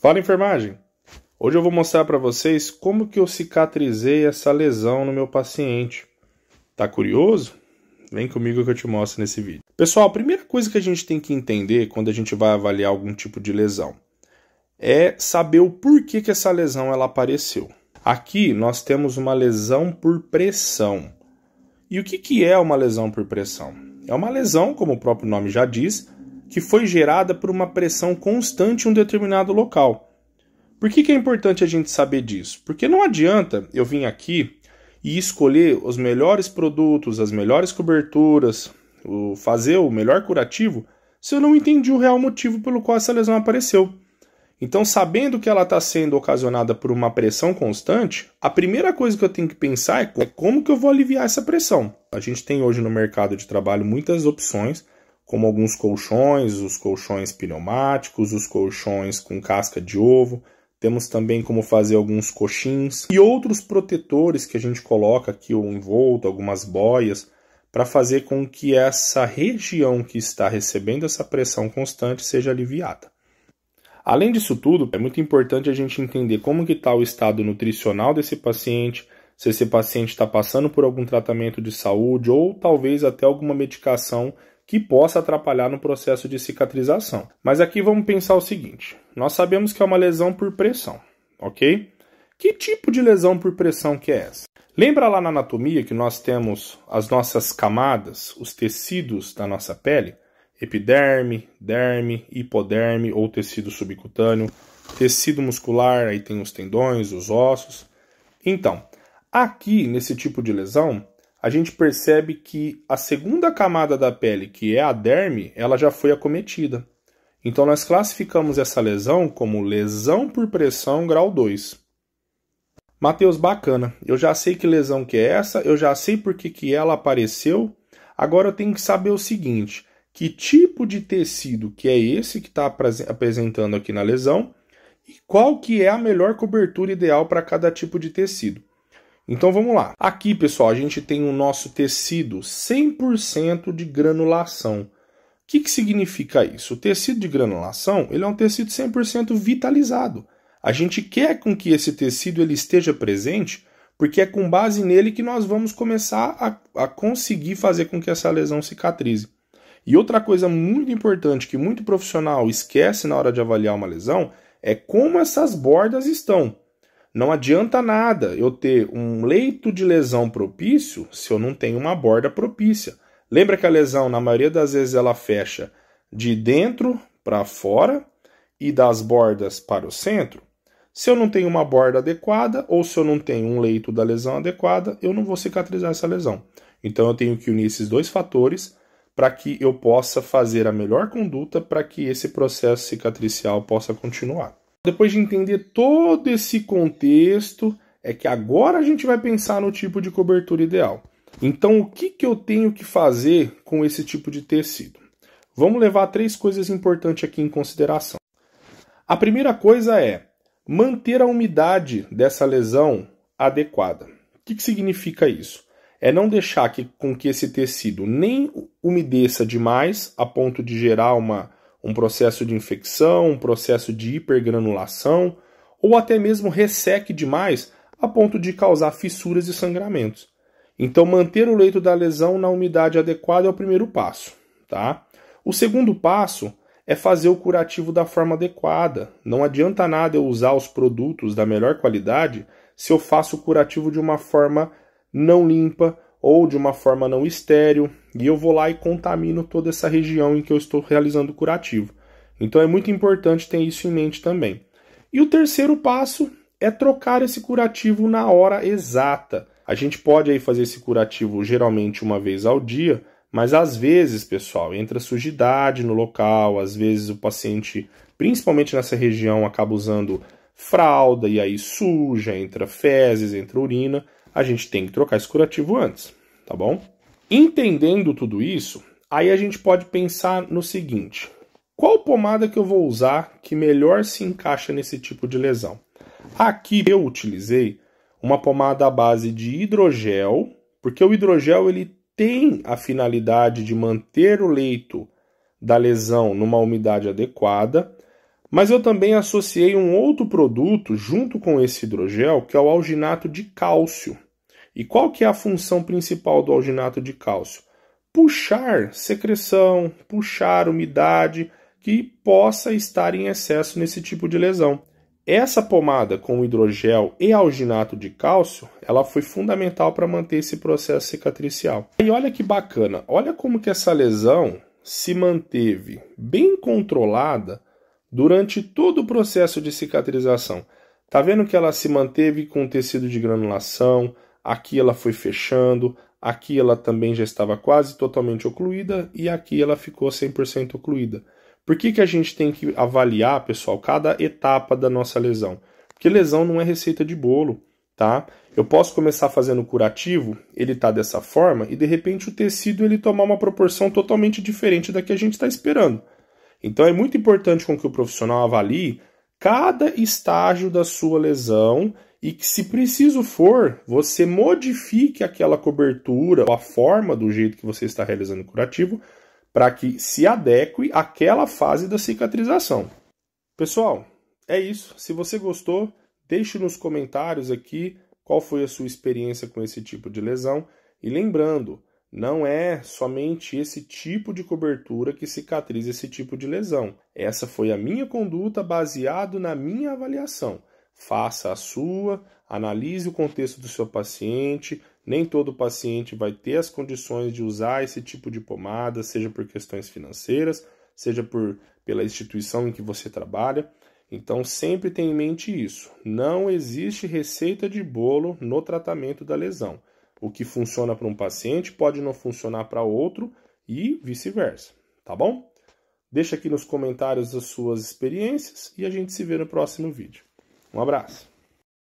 Fala, enfermagem! Hoje eu vou mostrar para vocês como que eu cicatrizei essa lesão no meu paciente. Tá curioso? Vem comigo que eu te mostro nesse vídeo. Pessoal, a primeira coisa que a gente tem que entender quando a gente vai avaliar algum tipo de lesão é saber o porquê que essa lesão ela apareceu. Aqui nós temos uma lesão por pressão. E o que é uma lesão por pressão? É uma lesão, como o próprio nome já diz, que foi gerada por uma pressão constante em um determinado local. Por que é importante a gente saber disso? Porque não adianta eu vir aqui e escolher os melhores produtos, as melhores coberturas, fazer o melhor curativo, se eu não entendi o real motivo pelo qual essa lesão apareceu. Então, sabendo que ela está sendo ocasionada por uma pressão constante, a primeira coisa que eu tenho que pensar é como que eu vou aliviar essa pressão. A gente tem hoje no mercado de trabalho muitas opções, como alguns colchões, os colchões pneumáticos, os colchões com casca de ovo. Temos também como fazer alguns coxins e outros protetores que a gente coloca aqui ou envolto, algumas boias, para fazer com que essa região que está recebendo essa pressão constante seja aliviada. Além disso tudo, é muito importante a gente entender como que está o estado nutricional desse paciente, se esse paciente está passando por algum tratamento de saúde ou talvez até alguma medicação que possa atrapalhar no processo de cicatrização. Mas aqui vamos pensar o seguinte, nós sabemos que é uma lesão por pressão, ok? Que tipo de lesão por pressão que é essa? Lembra lá na anatomia que nós temos as nossas camadas, os tecidos da nossa pele? Epiderme, derme, hipoderme ou tecido subcutâneo, tecido muscular, aí tem os tendões, os ossos. Então, aqui nesse tipo de lesão, a gente percebe que a segunda camada da pele, que é a derme, ela já foi acometida. Então nós classificamos essa lesão como lesão por pressão grau 2. Matheus, bacana, eu já sei que lesão que é essa, eu já sei por que ela apareceu, agora eu tenho que saber o seguinte, que tipo de tecido que é esse que está apresentando aqui na lesão e qual que é a melhor cobertura ideal para cada tipo de tecido. Então vamos lá. Aqui, pessoal, a gente tem o nosso tecido 100% de granulação. O que significa isso? O tecido de granulação ele é um tecido 100% vitalizado. A gente quer com que esse tecido ele esteja presente porque é com base nele que nós vamos começar a conseguir fazer com que essa lesão cicatrize. E outra coisa muito importante que muito profissional esquece na hora de avaliar uma lesão é como essas bordas estão. Não adianta nada eu ter um leito de lesão propício se eu não tenho uma borda propícia. Lembra que a lesão, na maioria das vezes, ela fecha de dentro para fora e das bordas para o centro? Se eu não tenho uma borda adequada ou se eu não tenho um leito da lesão adequada, eu não vou cicatrizar essa lesão. Então eu tenho que unir esses dois fatores para que eu possa fazer a melhor conduta para que esse processo cicatricial possa continuar. Depois de entender todo esse contexto, é que agora a gente vai pensar no tipo de cobertura ideal. Então, o que eu tenho que fazer com esse tipo de tecido? Vamos levar 3 coisas importantes aqui em consideração. A primeira coisa é manter a umidade dessa lesão adequada. O que significa isso? É não deixar com que esse tecido nem umedeça demais a ponto de gerar um processo de infecção, um processo de hipergranulação, ou até mesmo resseque demais a ponto de causar fissuras e sangramentos. Então, manter o leito da lesão na umidade adequada é o primeiro passo, tá? O segundo passo é fazer o curativo da forma adequada. Não adianta nada eu usar os produtos da melhor qualidade se eu faço o curativo de uma forma não limpa ou de uma forma não estéril, e eu vou lá e contamino toda essa região em que eu estou realizando o curativo. Então é muito importante ter isso em mente também. E o terceiro passo é trocar esse curativo na hora exata. A gente pode aí fazer esse curativo geralmente uma vez ao dia, mas às vezes, pessoal, entra sujidade no local, às vezes o paciente, principalmente nessa região, acaba usando fralda e aí suja, entra fezes, entra urina. A gente tem que trocar esse curativo antes, tá bom? Entendendo tudo isso, aí a gente pode pensar no seguinte, qual pomada que eu vou usar que melhor se encaixa nesse tipo de lesão? Aqui eu utilizei uma pomada à base de hidrogel, porque o hidrogel ele tem a finalidade de manter o leito da lesão numa umidade adequada, Mas eu também associei um outro produto junto com esse hidrogel, que é o alginato de cálcio. E qual que é a função principal do alginato de cálcio? Puxar secreção, puxar umidade que possa estar em excesso nesse tipo de lesão. Essa pomada com hidrogel e alginato de cálcio, ela foi fundamental para manter esse processo cicatricial. E olha que bacana, olha como que essa lesão se manteve bem controlada durante todo o processo de cicatrização. Tá vendo que ela se manteve com tecido de granulação, aqui ela foi fechando, aqui ela também já estava quase totalmente ocluída e aqui ela ficou 100% ocluída. Por que a gente tem que avaliar, pessoal, cada etapa da nossa lesão? Porque lesão não é receita de bolo, tá? Eu posso começar fazendo curativo, ele tá dessa forma, e de repente o tecido ele tomar uma proporção totalmente diferente da que a gente está esperando. Então é muito importante com que o profissional avalie cada estágio da sua lesão e que, se preciso for, você modifique aquela cobertura, a forma do jeito que você está realizando o curativo, para que se adeque àquela fase da cicatrização. Pessoal, é isso. Se você gostou, deixe nos comentários aqui qual foi a sua experiência com esse tipo de lesão. E lembrando, não é somente esse tipo de cobertura que cicatriza esse tipo de lesão. Essa foi a minha conduta baseado na minha avaliação. Faça a sua, analise o contexto do seu paciente. Nem todo paciente vai ter as condições de usar esse tipo de pomada, seja por questões financeiras, seja pela instituição em que você trabalha. Então sempre tenha em mente isso. Não existe receita de bolo no tratamento da lesão. O que funciona para um paciente pode não funcionar para outro e vice-versa, tá bom? Deixa aqui nos comentários as suas experiências e a gente se vê no próximo vídeo. Um abraço!